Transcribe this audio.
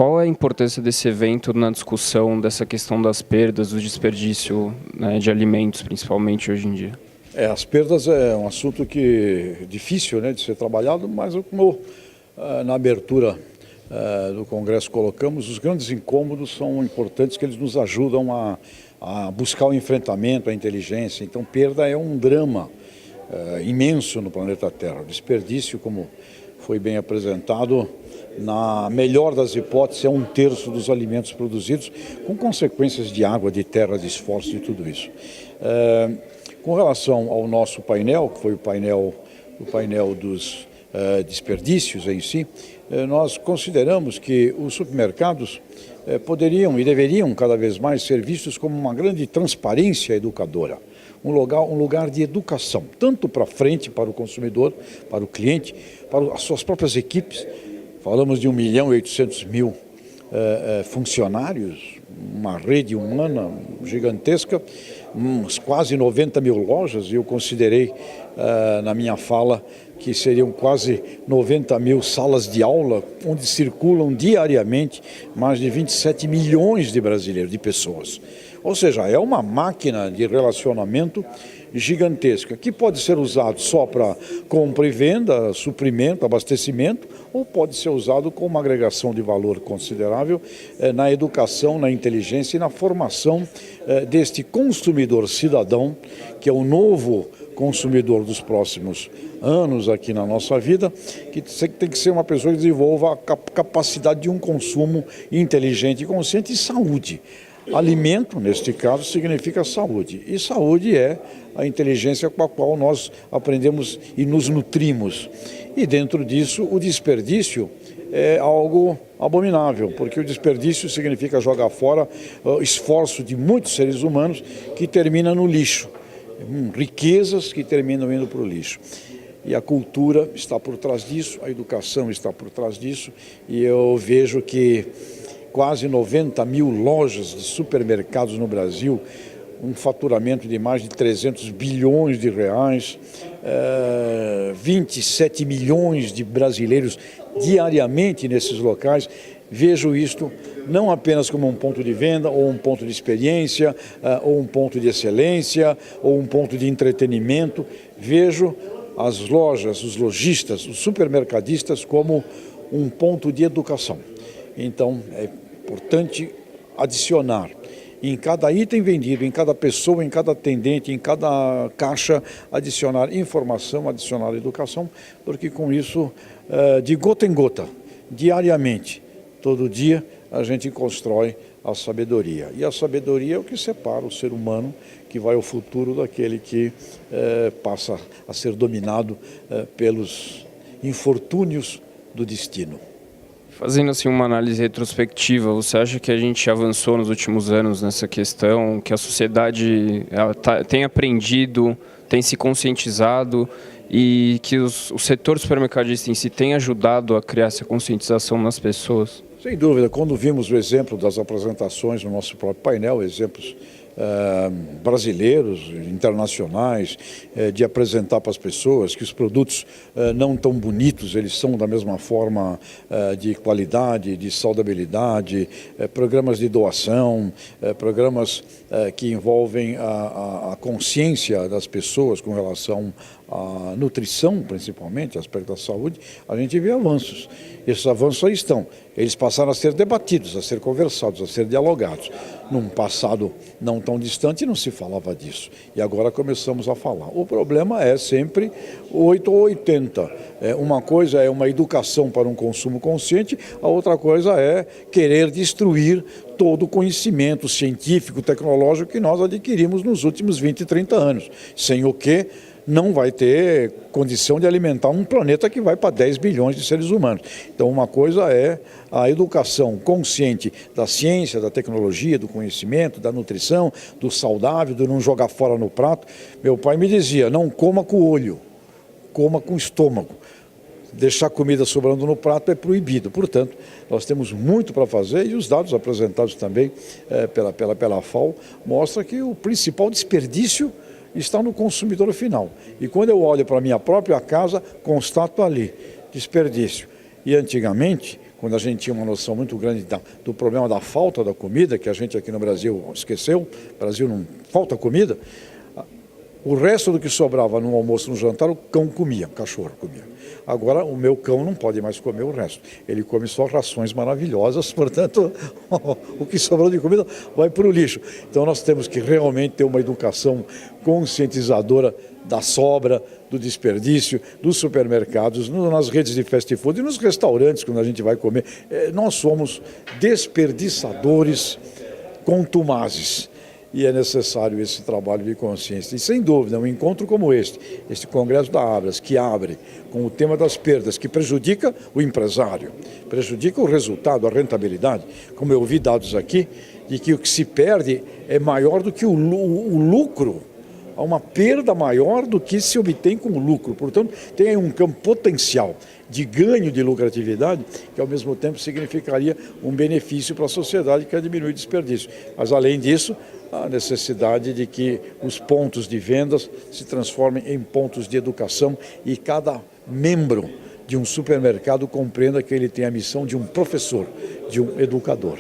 Qual é a importância desse evento na discussão dessa questão das perdas, do desperdício, né, de alimentos, principalmente hoje em dia? As perdas é um assunto que é difícil, né, de ser trabalhado, mas como na abertura do Congresso colocamos, os grandes incômodos são importantes, que eles nos ajudam a buscar o enfrentamento, a inteligência. Então, perda é um drama imenso no planeta Terra. O desperdício, como foi bem apresentado, na melhor das hipóteses, é 1/3 dos alimentos produzidos, com consequências de água, de terra, de esforço e tudo isso. Com relação ao nosso painel, que foi o painel dos desperdícios em si, nós consideramos que os supermercados poderiam e deveriam cada vez mais ser vistos como uma grande transparência educadora. Um lugar de educação, tanto para frente, para o consumidor, para o cliente, para as suas próprias equipes. Falamos de 1.800.000 funcionários, uma rede humana gigantesca, quase 90.000 lojas, e eu considerei na minha fala que seriam quase 90.000 salas de aula, onde circulam diariamente mais de 27 milhões de brasileiros, de pessoas. Ou seja, é uma máquina de relacionamento gigantesca, que pode ser usado só para compra e venda, suprimento, abastecimento, ou pode ser usado como uma agregação de valor considerável na educação, na inteligência e na formação deste consumidor cidadão, que é o novo consumidor dos próximos anos aqui na nossa vida, que tem que ser uma pessoa que desenvolva a capacidade de um consumo inteligente e consciente e saúde. Alimento, neste caso, significa saúde. E saúde é a inteligência com a qual nós aprendemos e nos nutrimos. E dentro disso, o desperdício é algo abominável, porque o desperdício significa jogar fora o esforço de muitos seres humanos que termina no lixo. Riquezas que terminam indo para o lixo. E a cultura está por trás disso, a educação está por trás disso, e eu vejo que quase 90.000 lojas de supermercados no Brasil, um faturamento de mais de 300 bilhões de reais, 27 milhões de brasileiros diariamente nesses locais. Vejo isto não apenas como um ponto de venda, ou um ponto de experiência, ou um ponto de excelência, ou um ponto de entretenimento. Vejo as lojas, os lojistas, os supermercadistas como um ponto de educação. Então, é importante adicionar em cada item vendido, em cada pessoa, em cada atendente, em cada caixa, adicionar informação, adicionar educação, porque com isso, de gota em gota, diariamente, todo dia, a gente constrói a sabedoria. E a sabedoria é o que separa o ser humano que vai ao futuro daquele que passa a ser dominado pelos infortúnios do destino. Fazendo assim uma análise retrospectiva, você acha que a gente avançou nos últimos anos nessa questão, que a sociedade tem aprendido, tem se conscientizado e que o setor supermercadista em si tem ajudado a criar essa conscientização nas pessoas? Sem dúvida, quando vimos o exemplo das apresentações no nosso próprio painel, exemplos brasileiros, internacionais, de apresentar para as pessoas que os produtos não tão bonitos, eles são da mesma forma de qualidade, de saudabilidade, programas de doação, programas que envolvem a consciência das pessoas com relação à nutrição, principalmente, aspecto da saúde, a gente vê avanços. Esses avanços aí estão. Eles passaram a ser debatidos, a ser conversados, a ser dialogados. Num passado não tão distante não se falava disso. E agora começamos a falar. O problema é sempre 8 ou 80. Uma coisa é uma educação para um consumo consciente, a outra coisa é querer destruir todo o conhecimento científico, tecnológico que nós adquirimos nos últimos 20, 30 anos. Sem o que não vai ter condição de alimentar um planeta que vai para 10 bilhões de seres humanos. Então, uma coisa é a educação consciente da ciência, da tecnologia, do conhecimento, da nutrição, do saudável, do não jogar fora no prato. Meu pai me dizia, não coma com o olho, coma com o estômago. Deixar comida sobrando no prato é proibido. Portanto, nós temos muito para fazer e os dados apresentados também pela FAO mostram que o principal desperdício está no consumidor final. E quando eu olho para a minha própria casa, constato ali desperdício. E antigamente, quando a gente tinha uma noção muito grande do problema da falta da comida, que a gente aqui no Brasil esqueceu, o Brasil não falta comida, o resto do que sobrava no almoço, no jantar, o cão comia, o cachorro comia. Agora, o meu cão não pode mais comer o resto. Ele come só rações maravilhosas, portanto, o que sobrou de comida vai para o lixo. Então, nós temos que realmente ter uma educação conscientizadora da sobra, do desperdício, dos supermercados, nas redes de fast food e nos restaurantes, quando a gente vai comer. Nós somos desperdiçadores contumazes. E é necessário esse trabalho de consciência. E, sem dúvida, um encontro como este Congresso da Abras, que abre com o tema das perdas, que prejudica o empresário, prejudica o resultado, a rentabilidade. Como eu vi dados aqui, de que o que se perde é maior do que o lucro. Há uma perda maior do que se obtém com o lucro. Portanto, tem aí um campo potencial de ganho de lucratividade, que ao mesmo tempo significaria um benefício para a sociedade, que é diminuir o desperdício. Mas, além disso, a necessidade de que os pontos de vendas se transformem em pontos de educação e cada membro de um supermercado compreenda que ele tem a missão de um professor, de um educador.